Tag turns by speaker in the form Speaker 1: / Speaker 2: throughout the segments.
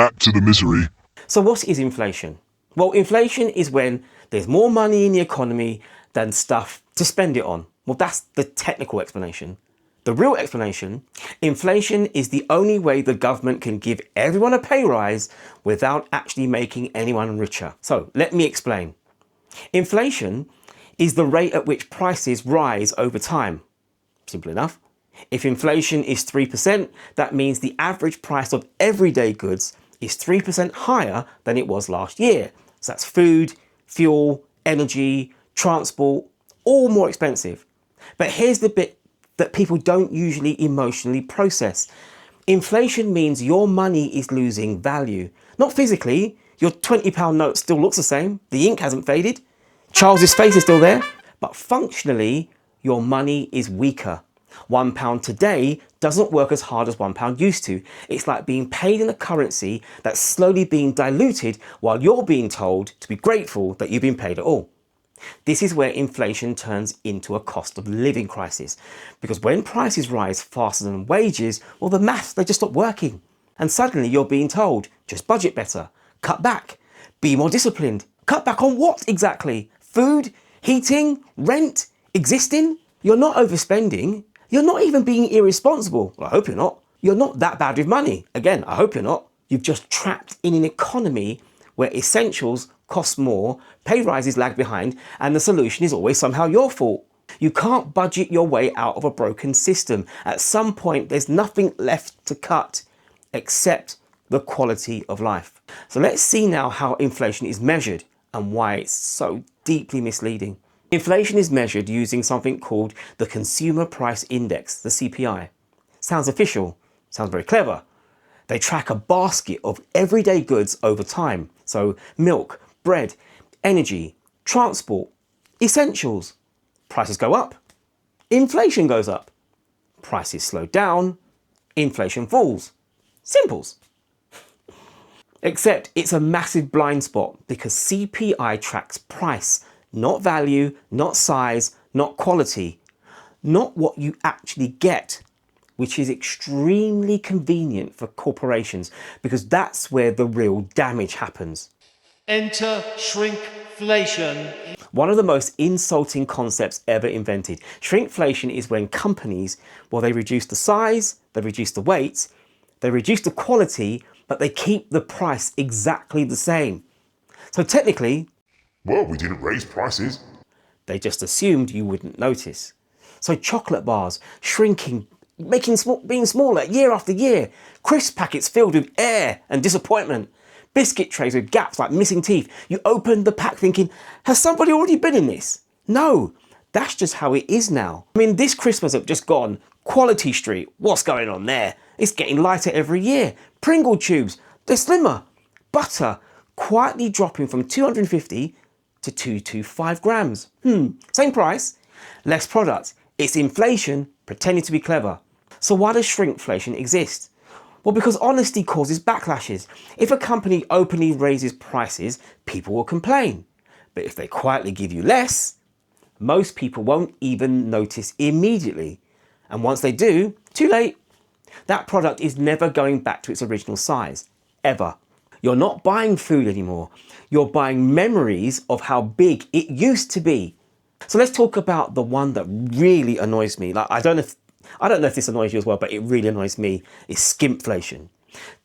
Speaker 1: back to the misery.
Speaker 2: So what is inflation? Well, inflation is when there's more money in the economy than stuff to spend it on. Well, that's the technical explanation. The real explanation, inflation is the only way the government can give everyone a pay rise without actually making anyone richer. So let me explain. Inflation is the rate at which prices rise over time. Simple enough. If inflation is 3%, that means the average price of everyday goods is 3% higher than it was last year. So that's food, fuel, energy, transport, all more expensive. But here's the bit that people don't usually emotionally process. Inflation means your money is losing value. Not physically, your £20 note still looks the same, the ink hasn't faded, Charles's face is still there, but functionally, your money is weaker. £1 today doesn't work as hard as £1 used to. It's like being paid in a currency that's slowly being diluted while you're being told to be grateful that you've been paid at all. This is where inflation turns into a cost of living crisis. Because when prices rise faster than wages, well, the maths, they just stop working. And suddenly you're being told, just budget better, cut back, be more disciplined. Cut back on what exactly? Food, heating, rent, existing? You're not overspending. You're not even being irresponsible. Well, I hope you're not. You're not that bad with money. Again, I hope you're not. You've just trapped in an economy where essentials cost more, pay rises lag behind, and the solution is always somehow your fault. You can't budget your way out of a broken system. At some point, there's nothing left to cut except the quality of life. So let's see now how inflation is measured and why it's so deeply misleading. Inflation is measured using something called the Consumer Price Index, the CPI. Sounds official, sounds very clever. They track a basket of everyday goods over time. So milk, bread, energy, transport, essentials. Prices go up, inflation goes up. Prices slow down, inflation falls. Simples. Except it's a massive blind spot because CPI tracks price, not value, not size, not quality, not what you actually get, which is extremely convenient for corporations because that's where the real damage happens.
Speaker 3: Enter shrinkflation.
Speaker 2: One of the most insulting concepts ever invented. Shrinkflation is when companies, well, they reduce the size, they reduce the weight, they reduce the quality, but they keep the price exactly the same. So technically,
Speaker 1: Well, we didn't raise prices.
Speaker 2: they just assumed you wouldn't notice. So chocolate bars shrinking, being smaller year after year. Crisp packets filled with air and disappointment. Biscuit trays with gaps like missing teeth. You open the pack thinking, has somebody already been in this? No, that's just how it is now. I mean, this Christmas have just gone Quality Street. What's going on there? It's getting lighter every year. Pringle tubes, they're slimmer. Butter, quietly dropping from 250 to 225 grams. Same price, less product. It's inflation pretending to be clever. So why does shrinkflation exist? Well, because honesty causes backlashes. If a company openly raises prices, people will complain. But if they quietly give you less, most people won't even notice immediately. And once they do, too late. That product is never going back to its original size, ever. You're not buying food anymore. You're buying memories of how big it used to be. So let's talk about the one that really annoys me. Like, I don't know if this annoys you as well, but it really annoys me, is skimpflation.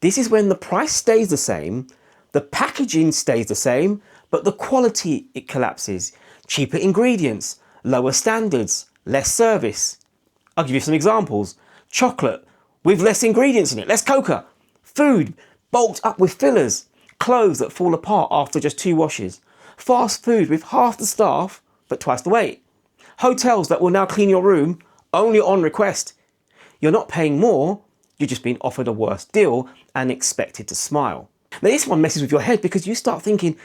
Speaker 2: This is when the price stays the same, the packaging stays the same, but the quality, it collapses. Cheaper ingredients, lower standards, less service. I'll give you some examples. Chocolate with less ingredients in it, less cocoa. Food bulked up with fillers. Clothes that fall apart after just 2 washes. Fast food with half the staff, but twice the weight. Hotels that will now clean your room only on request. You're not paying more, you're just being offered a worse deal and expected to smile. Now this one messes with your head because you start thinking,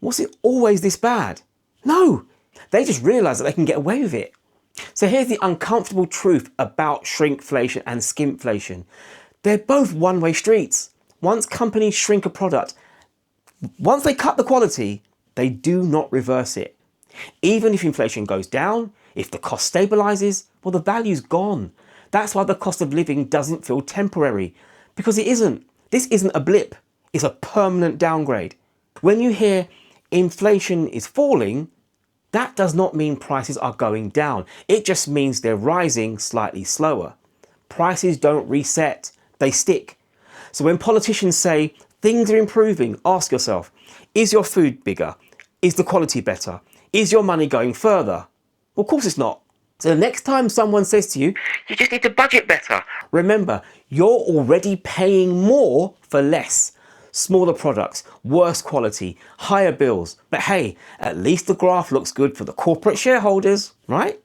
Speaker 2: was it always this bad? No, they just realise that they can get away with it. So here's the uncomfortable truth about shrinkflation and skimpflation. They're both one-way streets. Once companies shrink a product, once they cut the quality, they do not reverse it. Even if inflation goes down, if the cost stabilises, well, the value's gone. That's why the cost of living doesn't feel temporary, because it isn't. This isn't a blip. is a permanent downgrade. When you hear inflation is falling, that does not mean prices are going down. It just means they're rising slightly slower. Prices don't reset, they stick. So when politicians say things are improving, ask yourself, is your food bigger? Is the quality better? Is your money going further? Well, of course it's not. So the next time someone says to you, you just need to budget better, remember, you're already paying more for less. Smaller products, worse quality, higher bills. But hey, at least the graph looks good for the corporate shareholders, right?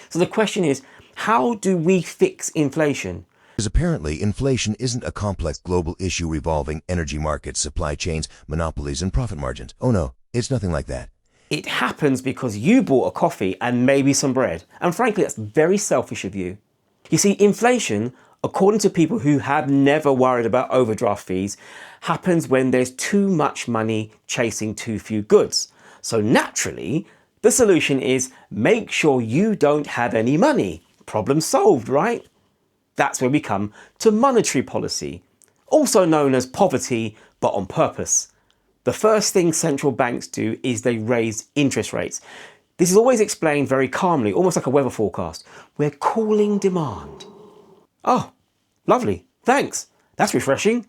Speaker 2: So the question is, how do we fix inflation?
Speaker 4: Because apparently inflation isn't a complex global issue revolving energy markets, supply chains, monopolies, and profit margins. Oh no, it's nothing like that.
Speaker 2: It happens because you bought a coffee and maybe some bread. And frankly, that's very selfish of you. You see, inflation, according to people who have never worried about overdraft fees, happens when there's too much money chasing too few goods. So naturally, the solution is make sure you don't have any money. Problem solved, right? That's where we come to monetary policy, also known as poverty, but on purpose. The first thing central banks do is they raise interest rates. This is always explained very calmly, almost like a weather forecast. We're cooling demand. Oh, lovely, thanks. That's refreshing.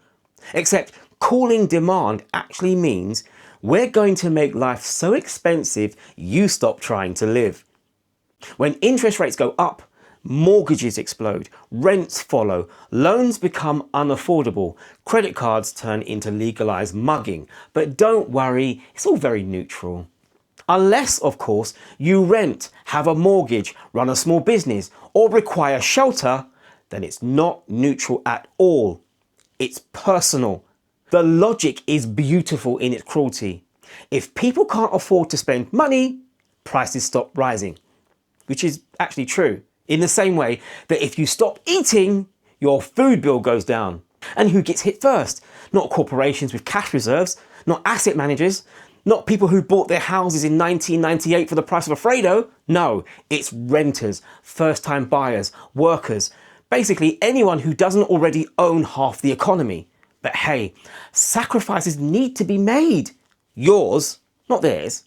Speaker 2: Except cooling demand actually means we're going to make life so expensive you stop trying to live. When interest rates go up, mortgages explode, rents follow, loans become unaffordable, credit cards turn into legalized mugging. But don't worry, it's all very neutral. Unless, of course, you rent, have a mortgage, run a small business, or require shelter, then it's not neutral at all. It's personal. The logic is beautiful in its cruelty. If people can't afford to spend money, prices stop rising, which is actually true. In the same way that if you stop eating, your food bill goes down. And who gets hit first? Not corporations with cash reserves, not asset managers, not people who bought their houses in 1998 for the price of a Fredo. No, it's renters, first-time buyers, workers, basically anyone who doesn't already own half the economy. But hey, sacrifices need to be made. Yours, not theirs.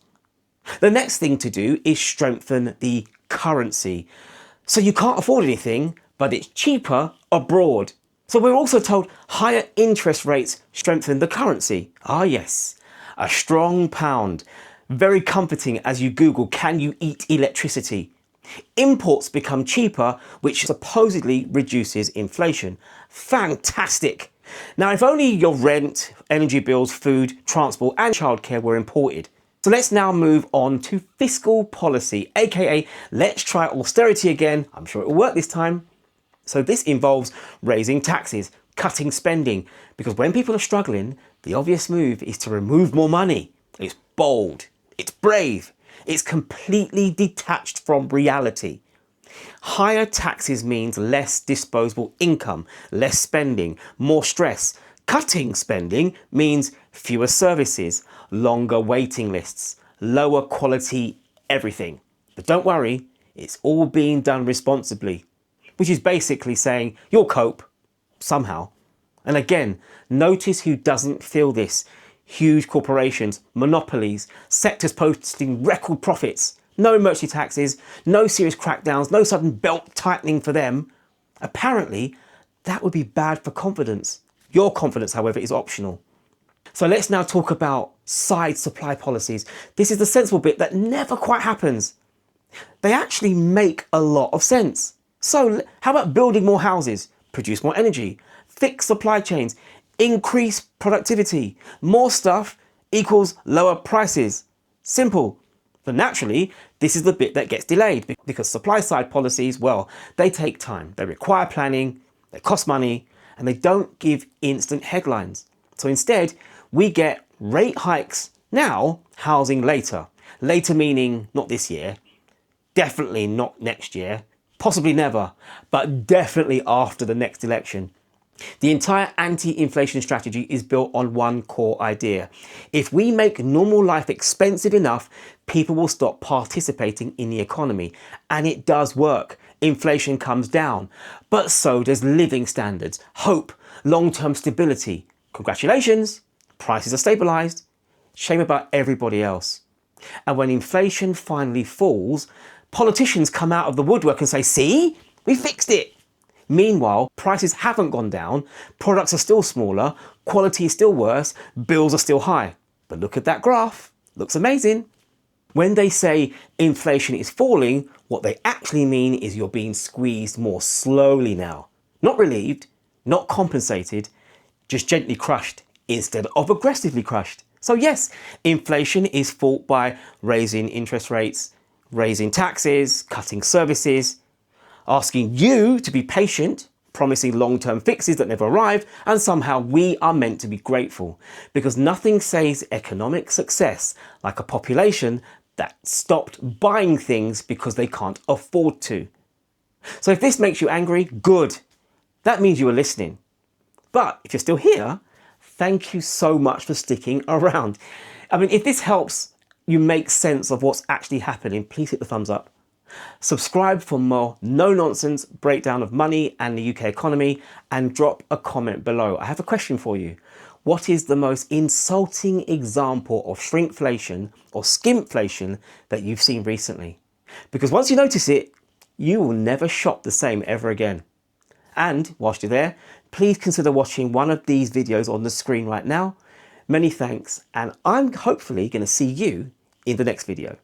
Speaker 2: The next thing to do is strengthen the currency. So you can't afford anything, but it's cheaper abroad. So we're also told higher interest rates strengthen the currency. Ah yes, a strong pound. Very comforting as you Google, can you eat electricity? Imports become cheaper, which supposedly reduces inflation. Fantastic. Now, if only your rent, energy bills, food, transport, and childcare were imported. So let's now move on to fiscal policy, aka let's try austerity again. I'm sure it will work this time. So this involves raising taxes, cutting spending, because when people are struggling, the obvious move is to remove more money. It's bold, it's brave, it's completely detached from reality. Higher taxes means less disposable income, less spending, more stress. Cutting spending means fewer services, longer waiting lists, lower quality everything. But don't worry, it's all being done responsibly, which is basically saying you'll cope somehow. And again, notice who doesn't feel this. Huge corporations, monopolies, sectors posting record profits, no emergency taxes, no serious crackdowns, no sudden belt tightening for them. Apparently, that would be bad for confidence. Your confidence, however, is optional. So let's now talk about side supply policies. This is the sensible bit that never quite happens. They actually make a lot of sense. So how about building more houses, produce more energy, fix supply chains, increase productivity? More stuff equals lower prices. Simple. But naturally, this is the bit that gets delayed because supply side policies, well, they take time. They require planning, they cost money, and they don't give instant headlines. So instead, we get rate hikes now, housing later. Later meaning not this year, definitely not next year, possibly never, but definitely after the next election. The entire anti-inflation strategy is built on one core idea. If we make normal life expensive enough, people will stop participating in the economy. And it does work. Inflation comes down, but so does living standards, hope, long-term stability. Congratulations, prices are stabilised. Shame about everybody else. And when inflation finally falls, politicians come out of the woodwork and say, see, we fixed it. Meanwhile, prices haven't gone down, products are still smaller, quality is still worse, bills are still high. But look at that graph, looks amazing. When they say inflation is falling, what they actually mean is you're being squeezed more slowly now. Not relieved, not compensated, just gently crushed instead of aggressively crushed. So yes, inflation is fought by raising interest rates, raising taxes, cutting services, asking you to be patient, promising long-term fixes that never arrive, and somehow we are meant to be grateful because nothing says economic success like a population that stopped buying things because they can't afford to. So if this makes you angry, good. That means you are listening. But if you're still here, thank you so much for sticking around. I mean, if this helps you make sense of what's actually happening, please hit the thumbs up. Subscribe for more no-nonsense breakdown of money and the UK economy, and drop a comment below. I have a question for you. What is the most insulting example of shrinkflation or skimpflation that you've seen recently? Because once you notice it, you will never shop the same ever again. And whilst you're there, please consider watching one of these videos on the screen right now. Many thanks, and I'm hopefully going to see you in the next video.